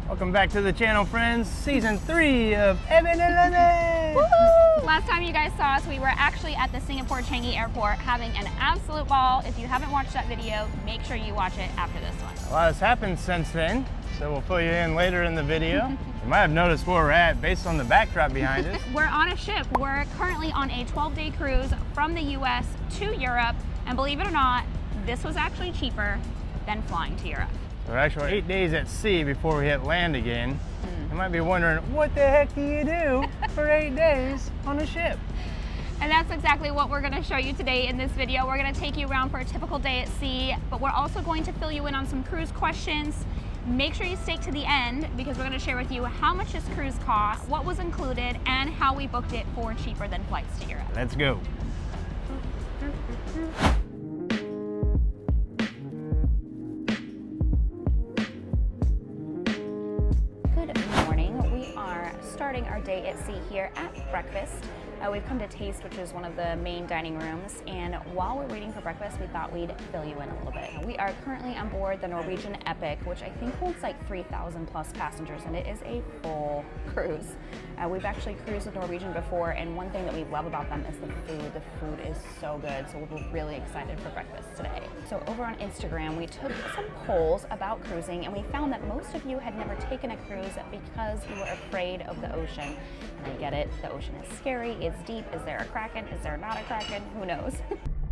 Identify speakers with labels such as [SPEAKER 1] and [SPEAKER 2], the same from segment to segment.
[SPEAKER 1] Welcome back to the channel, friends. Season 3 of Evan and Lene.
[SPEAKER 2] Woohoo! Last time you guys saw us, we were actually at the Singapore Changi Airport having an absolute ball. If you haven't watched that video, make sure you watch it after this one.
[SPEAKER 1] A lot has happened since then, so we'll fill you in later in the video. You might have noticed where we're at based on the backdrop behind us.
[SPEAKER 2] We're on a ship. We're currently on a 12-day cruise from the US to Europe, and believe it or not, this was actually cheaper than flying to Europe.
[SPEAKER 1] We're actually 8 days at sea before we hit land again. You might be wondering, what the heck do you do for 8 days on a ship?
[SPEAKER 2] And that's exactly what we're going to show you today in this video. We're going to take you around for a typical day at sea, but we're also going to fill you in on some cruise questions. Make sure you stay to the end because we're going to share with you how much this cruise cost, what was included, and how we booked it for cheaper than flights to Europe.
[SPEAKER 1] Let's go.
[SPEAKER 2] Starting our day at sea here at breakfast. We've come to Taste, which is one of the main dining rooms, and while we're waiting for breakfast, we thought we'd fill you in a little bit. We are currently on board the Norwegian Epic, which I think holds like 3,000 plus passengers, and it is a full cruise. We've actually cruised with Norwegian before, and one thing that we love about them is the food. The food is so good, so we're really excited for breakfast today. So over on Instagram, we took some polls about cruising, and we found that most of you had never taken a cruise because you were afraid of the ocean. And I get it, the ocean is scary, it's deep. Is there a kraken? Is there not a kraken? Who knows?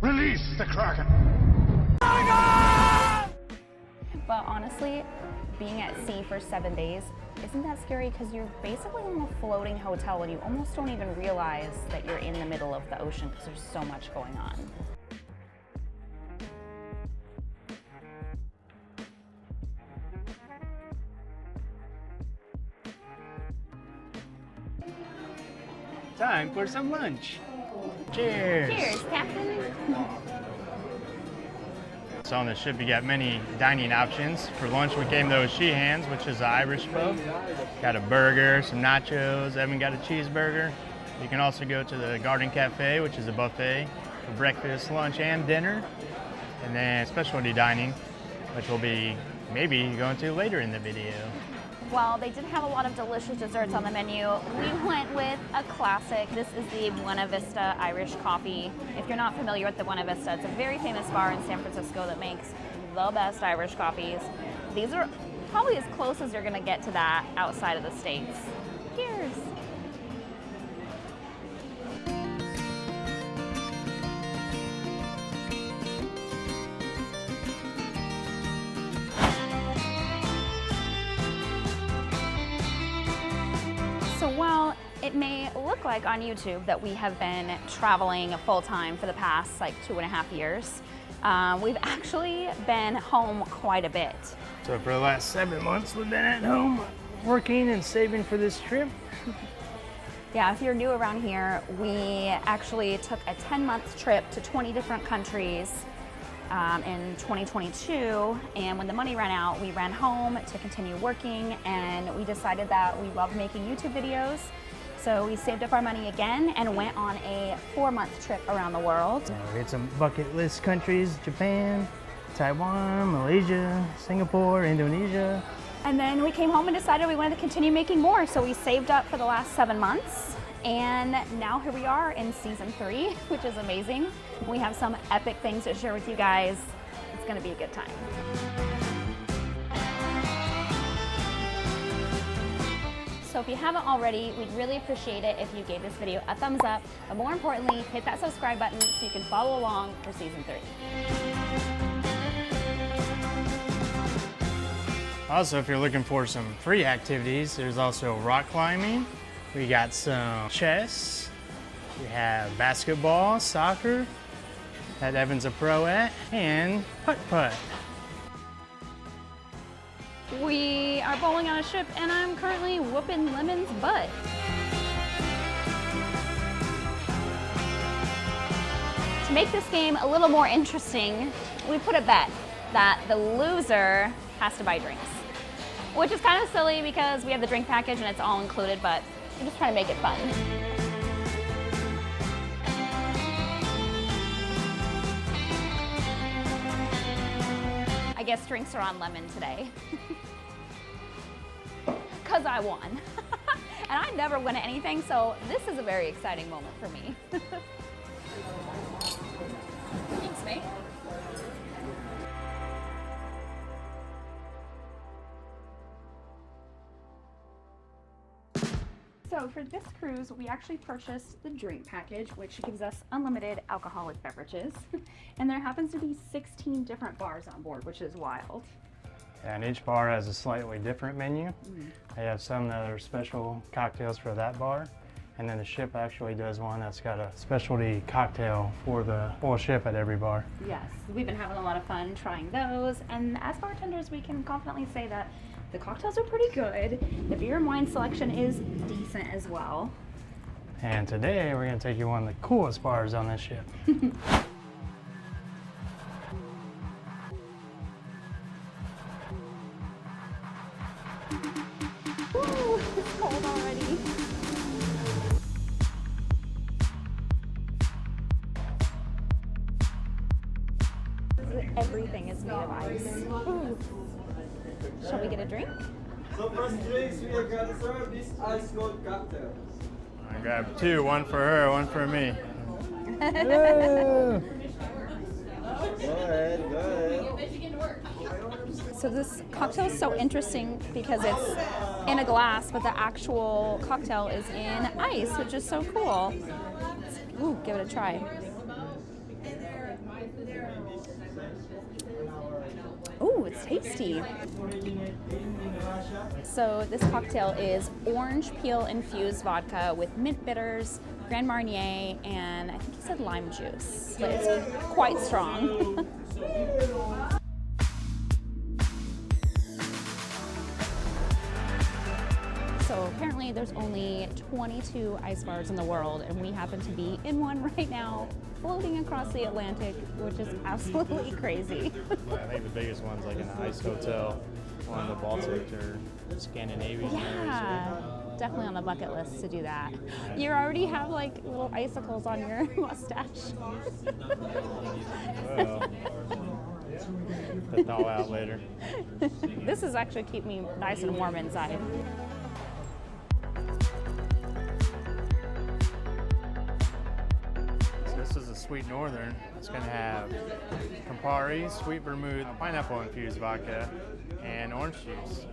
[SPEAKER 3] Release the kraken!
[SPEAKER 2] But honestly, being at sea for 7 days, isn't that scary? Because you're basically in a floating hotel and you almost don't even realize that you're in the middle of the ocean because there's so much going on.
[SPEAKER 1] Time for some lunch. Cheers.
[SPEAKER 2] Cheers, Captain.
[SPEAKER 1] So on the ship, you got many dining options. For lunch, we gave those Sheehan's, which is an Irish pub. Got a burger, some nachos. Evan got a cheeseburger. You can also go to the Garden Cafe, which is a buffet for breakfast, lunch, and dinner. And then specialty dining, which we'll be maybe going to later in the video.
[SPEAKER 2] Well, they did have a lot of delicious desserts on the menu. We went with a classic. This is the Buena Vista Irish coffee. If you're not familiar with the Buena Vista, it's a very famous bar in San Francisco that makes the best Irish coffees. These are probably as close as you're gonna get to that outside of the States. Cheers. So while it may look like on YouTube that we have been traveling full-time for the past like 2.5 years, we've actually been home quite a bit.
[SPEAKER 1] So for the last 7 months, we've been at home working and saving for this trip.
[SPEAKER 2] Yeah, if you're new around here, we actually took a 10-month trip to 20 different countries in 2022, and when the money ran out, we ran home to continue working, and we decided that we love making YouTube videos, so we saved up our money again and went on a 4-month trip around the world.
[SPEAKER 1] We had some bucket list countries: Japan, Taiwan, Malaysia, Singapore, Indonesia.
[SPEAKER 2] And then we came home and decided we wanted to continue making more, so we saved up for the last 7 months. And now here we are in season 3, which is amazing. We have some epic things to share with you guys. It's gonna be a good time. So if you haven't already, we'd really appreciate it if you gave this video a thumbs up, but more importantly, hit that subscribe button so you can follow along for season 3.
[SPEAKER 1] Also, if you're looking for some free activities, there's also rock climbing. We got some chess. We have basketball, soccer, that Evan's a pro at, and putt-putt.
[SPEAKER 2] We are bowling on a ship, and I'm currently whooping Lemon's butt. To make this game a little more interesting, we put a bet that the loser has to buy drinks, which is kind of silly because we have the drink package and it's all included, but we're just trying to make it fun. I guess drinks are on Lemon today. because I won. And I never win at anything, so this is a very exciting moment for me. Thanks, mate. So for this cruise, we actually purchased the drink package, which gives us unlimited alcoholic beverages. And there happens to be 16 different bars on board, which is wild.
[SPEAKER 1] And each bar has a slightly different menu. They have some that are special cocktails for that bar. And then the ship actually does one that's got a specialty cocktail for the whole ship at every bar.
[SPEAKER 2] Yes, we've been having a lot of fun trying those. And as bartenders, we can confidently say that the cocktails are pretty good. The beer and wine selection is decent as well.
[SPEAKER 1] And today we're going to take you one of the coolest bars on this ship.
[SPEAKER 2] Ooh, it's cold already. Everything is made of ice. Ooh. Shall we get a drink?
[SPEAKER 4] So first drinks, we are gonna serve this ice cold cocktail.
[SPEAKER 1] I grabbed two, one for her, one for me.
[SPEAKER 4] Go ahead, go ahead.
[SPEAKER 2] So this cocktail is so interesting because it's in a glass, but the actual cocktail is in ice, which is so cool. Ooh, give it a try. Ooh, it's tasty. So this cocktail is orange peel infused vodka with mint bitters, Grand Marnier, and I think he said lime juice. But it's quite strong. So apparently there's only 22 ice bars in the world, and we happen to be in one right now, floating across the Atlantic, which is absolutely crazy.
[SPEAKER 1] Yeah, I think the biggest one's like an ice hotel on the Baltic or Scandinavian areas.
[SPEAKER 2] Yeah, definitely on the bucket list to do that. You already have like little icicles on your mustache.
[SPEAKER 1] Well, to thaw out later.
[SPEAKER 2] This is actually keep me nice and warm inside.
[SPEAKER 1] This is a sweet northern. It's going to have Campari, sweet vermouth, pineapple infused vodka, and orange juice.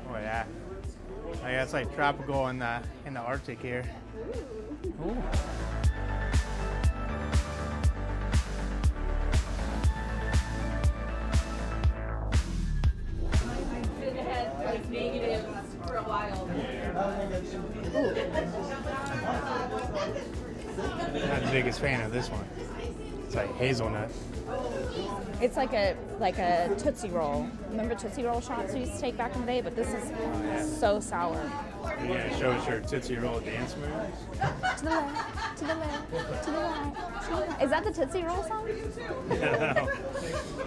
[SPEAKER 1] Oh yeah, like that's like tropical in the Arctic here. Ooh. Not the biggest fan of this one. It's like hazelnut.
[SPEAKER 2] It's like a Tootsie Roll. Remember Tootsie Roll shots we used to take back in the day? But this is so sour.
[SPEAKER 1] Yeah, it shows your Tootsie Roll dance moves.
[SPEAKER 2] To the left, to the left, to the right, to the right. Is that the Tootsie Roll song?
[SPEAKER 1] No.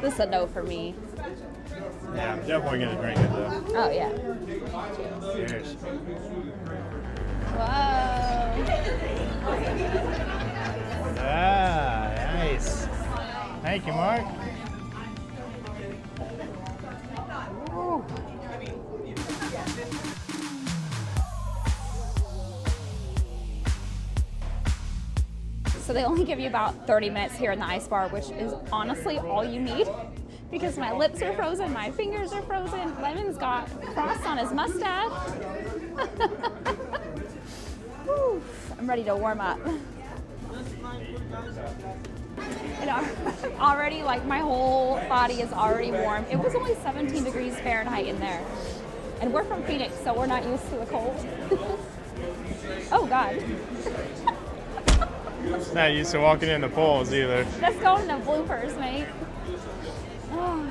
[SPEAKER 2] This is a no for me.
[SPEAKER 1] Yeah, I'm definitely gonna drink it though.
[SPEAKER 2] Oh yeah.
[SPEAKER 1] Cheers.
[SPEAKER 2] Whoa.
[SPEAKER 1] Ah, nice. Thank you, Mark. Ooh.
[SPEAKER 2] So they only give you about 30 minutes here in the ice bar, which is honestly all you need because my lips are frozen, my fingers are frozen, Lemon's got frost on his mustache. Whew, I'm ready to warm up. And already, like, my whole body is already warm. It was only 17 degrees Fahrenheit in there. And we're from Phoenix, so we're not used to the cold. Oh, God.
[SPEAKER 1] Not used to walking in the pools either.
[SPEAKER 2] Let's go into bloopers, mate. Oh.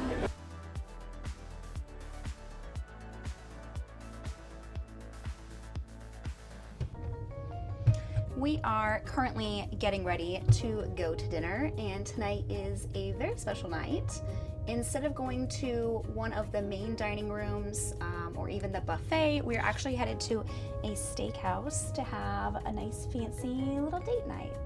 [SPEAKER 2] We are currently getting ready to go to dinner, and tonight is a very special night. Instead of going to one of the main dining rooms or even the buffet, we're actually headed to a steakhouse to have a nice fancy little date night.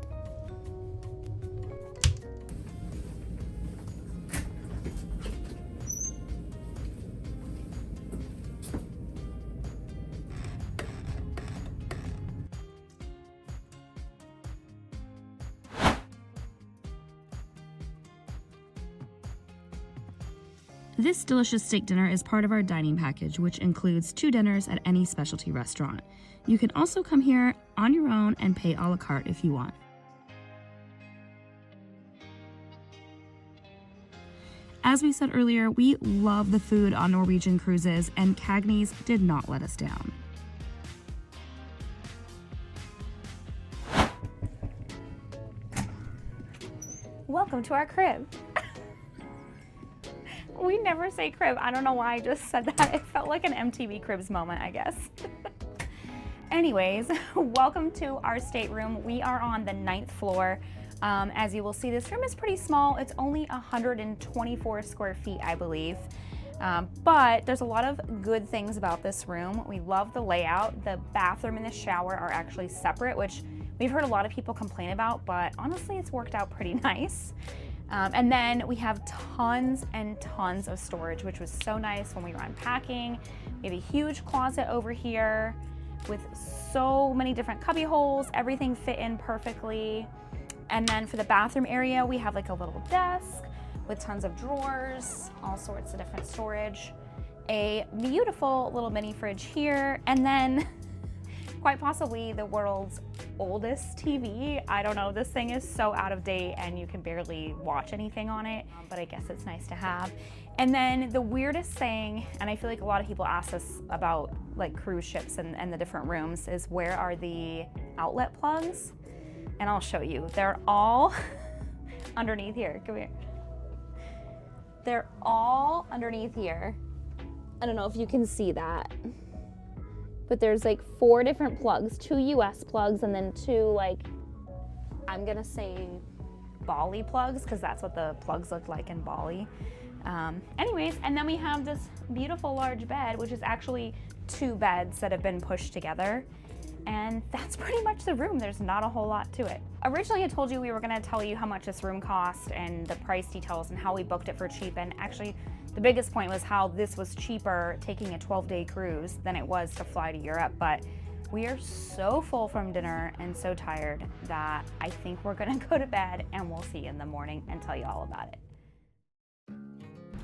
[SPEAKER 2] This delicious steak dinner is part of our dining package, which includes 2 dinners at any specialty restaurant. You can also come here on your own and pay a la carte if you want. As we said earlier, we love the food on Norwegian Cruises, and Cagney's did not let us down. Welcome to our crib. We never say crib. I don't know why I just said that. It felt like an MTV Cribs moment, I guess. Anyways, welcome to our stateroom. We are on the 9th floor. As you will see, this room is pretty small. It's only 124 square feet, I believe. But there's a lot of good things about this room. We love the layout. The bathroom and the shower are actually separate, which we've heard a lot of people complain about, but honestly, it's worked out pretty nice. And then we have tons and tons of storage, which was so nice when we were unpacking. We have a huge closet over here with so many different cubby holes. Everything fit in perfectly. And then for the bathroom area, we have like a little desk with tons of drawers, all sorts of different storage. A beautiful little mini fridge here, and then quite possibly the world's oldest TV. I don't know, this thing is so out of date and you can barely watch anything on it, but I guess it's nice to have. And then the weirdest thing, and I feel like a lot of people ask us about like cruise ships and the different rooms, is where are the outlet plugs? And I'll show you. They're all underneath here. Come here. They're all underneath here. I don't know if you can see that, but there's like 4 different plugs, 2 US plugs and then 2 like, I'm gonna say Bali plugs, because that's what the plugs look like in Bali. Anyways, and then we have this beautiful large bed, which is actually 2 beds that have been pushed together. And that's pretty much the room. There's not a whole lot to it. Originally I told you we were gonna tell you how much this room cost and the price details and how we booked it for cheap. And actually the biggest point was how this was cheaper taking a 12-day cruise than it was to fly to Europe. But we are so full from dinner and so tired that I think we're gonna go to bed and we'll see you in the morning and tell you all about it.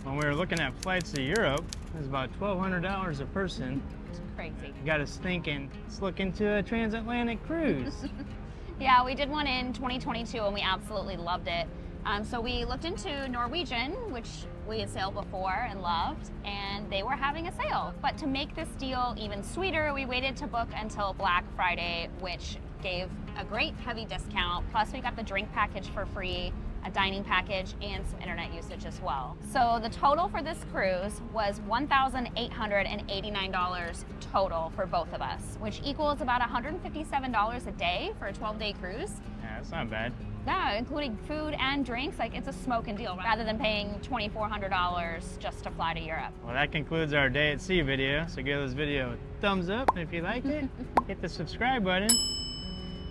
[SPEAKER 1] When we were looking at flights to Europe, it was about $1,200 a person.
[SPEAKER 2] It's crazy.
[SPEAKER 1] Got us thinking, let's look into a transatlantic cruise.
[SPEAKER 2] Yeah, we did one in 2022 and we absolutely loved it. So we looked into Norwegian, which we had sailed before and loved, and they were having a sale. But to make this deal even sweeter, we waited to book until Black Friday, which gave a great heavy discount. Plus we got the drink package for free, a dining package, and some internet usage as well. So the total for this cruise was $1,889 total for both of us, which equals about $157 a day for a 12-day cruise.
[SPEAKER 1] Yeah, that's not bad.
[SPEAKER 2] Yeah, including food and drinks. Like, it's a smoking deal rather than paying $2,400 just to fly to Europe.
[SPEAKER 1] Well, that concludes our day at sea video. So give this video a thumbs up, and if you liked it, hit the subscribe button.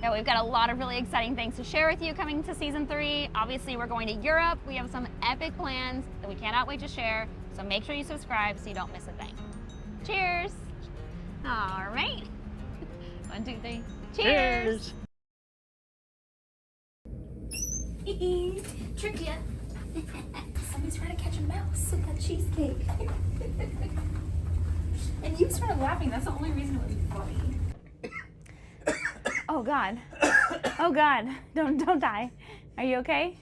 [SPEAKER 2] Yeah, we've got a lot of really exciting things to share with you coming to season 3. Obviously, we're going to Europe. We have some epic plans that we cannot wait to share. So make sure you subscribe so you don't miss a thing. Cheers. All right. 1, 2, 3. Cheers.
[SPEAKER 5] Tricked ya. Somebody's trying to catch a mouse with that cheesecake. And you started laughing. That's the only reason it was funny.
[SPEAKER 2] Oh God. Oh God. Don't die. Are you okay?